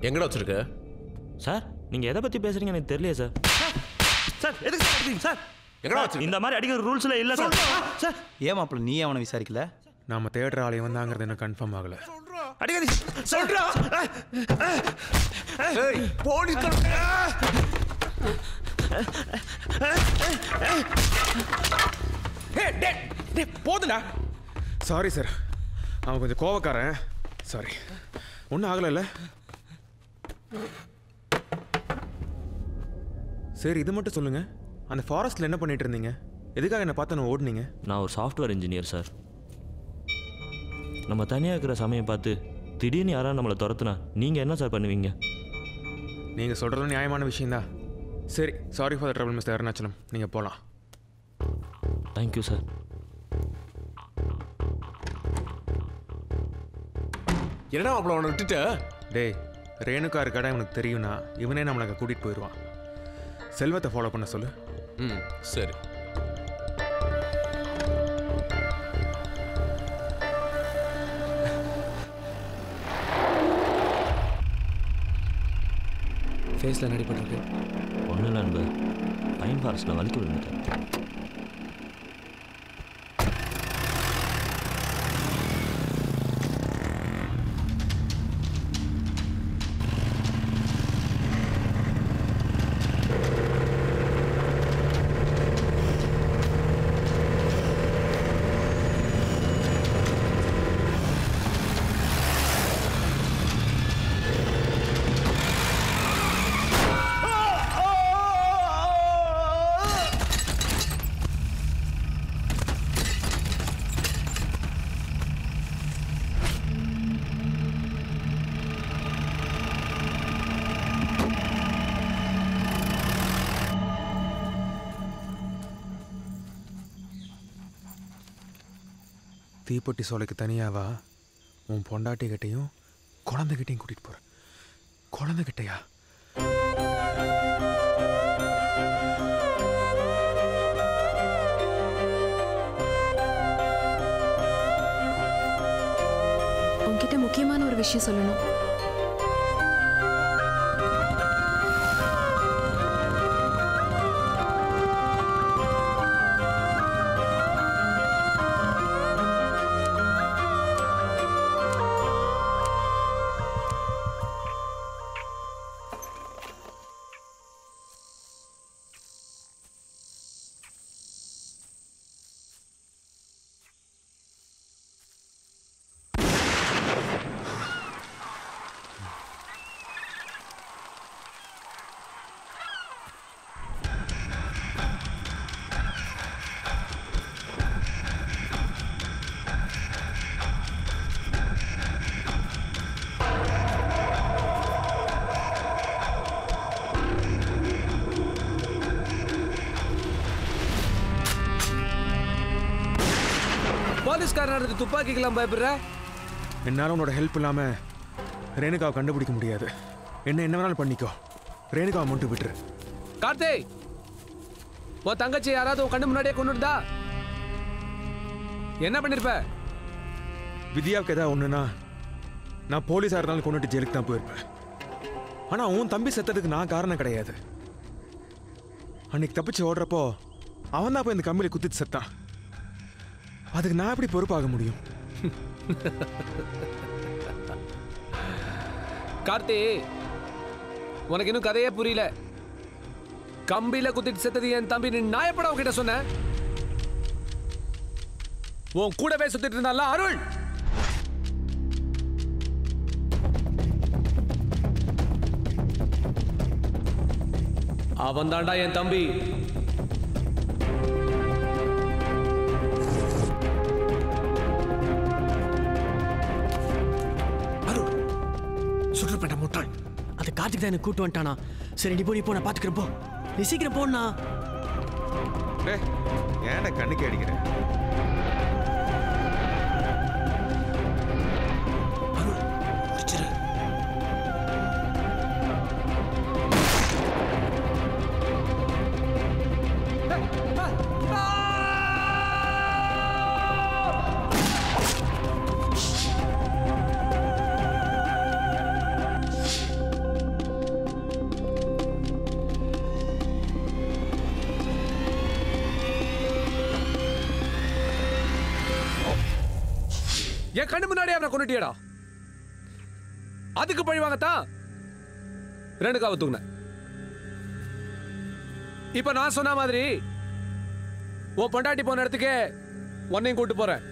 எங்கடா வச்சிருக்க? சார் நீங்கள் எதை பற்றி பேசுகிறீங்க எனக்கு தெரியலையே சார். சார் எதுக்கு சார் அடிக்கிறீங்க சார்? எங்கடா வச்சிருக்க? இந்த மாதிரி அடிக்கிற ரூல்ஸில் இல்லை சார். சார் ஏன் மாப்பிள்ள நீ அவனை விசாரிக்கல? நாம தேடுற ஆலயம் வந்தாங்கிறது எனக்கு கன்ஃபார்ம் ஆகல. அடிக்காதீங்க சொல்றா. போலீஸ் போதுடா. சாரி சார், அவன் கொஞ்சம் கோவக்காரன். சாரி, ஒன்றும் ஆகலைல்ல? சரி இது மட்டும் சொல்லுங்க, அந்த ஃபாரஸ்ட்ல என்ன பண்ணிட்டு இருந்தீங்க? எதுக்காக என்ன பார்த்து நான் ஓடுனீங்க? நான் ஒரு சாஃப்ட்வேர் இன்ஜினியர் சார். நம்ம தனியாக இருக்கிற சமயம் பார்த்து திடீர்னு யாராவது நம்மளை துரத்துனா நீங்கள் என்ன சார் பண்ணுவீங்க? நீங்கள் சொல்கிறது நியாயமான விஷயந்தான். சரி, sorry for the trouble mister Arunachalam, நீங்கள் போகலாம். Thank you sir. என்னடா அவ்வளோ அவனை விட்டுட்ட? டேய், ரேணுகா இருக்கடா இவனுக்கு தெரியும்னா இவனே நம்மளை கூட்டிகிட்டு போயிடுவான். செல்வத்தை ஃபாலோ பண்ண சொல்லு. ம் சரி. ஃபேஸில் நடிப்பட்டிருக்கு. ஒன்றும் இல்லை அன்பு, பைன் ஃபாரஸ்ட்டில் வலிக்கு விழுந்துட்டேன். தீப்பெட்டி சோலைக்கு தனியாவா? உன் பொண்டாட்டிக்கிட்டையும் குழந்தைகிட்டையும் கூட்டிகிட்டு போகிறேன். குழந்தைகிட்டையா? உன்கிட்ட முக்கியமான ஒரு விஷயம் சொல்லணும். போலீஸ்காரன் துப்பாக்கிக்கெல்லாம் பயப்படுற? என்னால் உன்னோட ஹெல்ப் இல்லாமல் ரேணுகாவை கண்டுபிடிக்க முடியாது. என்ன வேணாலும் பண்ணிக்கோ, ரேணுகாவை மட்டும் விட்டுரு. கார்த்திக், உன் தங்கச்சி யாராவது உன் கண்ணு முன்னாடியே கொண்டுட்டா என்ன பண்ணிருப்ப? வித்யாவுக்கு ஏதாவது ஒன்றுனா நான் போலீஸாக இருந்தாலும் கொண்டுட்டு ஜெயிலுக்கு தான் போயிருப்பேன். ஆனால் உன் தம்பி செத்ததுக்கு நான் காரணம் கிடையாது. அன்னைக்கு தப்பிச்சு ஓடுறப்போ அவன் தான் போய் இந்த கம்பியில் குத்திட்டு செத்தான். அதுக்கு நான் எப்படி பொறுப்பாக முடியும்? கார்த்தி, உனக்கு இன்னும் கதையே புரியல. கம்பியில குத்திட்டு செத்தது என் தம்பி, நீ நாயப்பட உன்கிட்ட சொன்ன. உன் கூடவே சுத்திட்டு இருந்தால அருள். அவன் தாண்டா என் தம்பி. சுற்றுப்பட்ட முட்டாள், அது கார்த்திக் தான் எனக்கு கூட்டு வந்துட்டானா? சரி நீ போ, நான் பாத்துக்கிறேன். போ, நீ சீக்கிரம் போனா. ஏன்டா கண்ணுக்கு அடிக்கிறேன்? என் கண்ணு முன்னாடியே அவனை கொண்டுட்டியடா. அதுக்கு பழி வாங்கத்தான் 2 காவ தூங்கினேன். இப்ப நான் சொன்ன மாதிரி உன் பொண்டாட்டி போன இடத்துக்கே உன்னையும் கூட்டு போறேன்.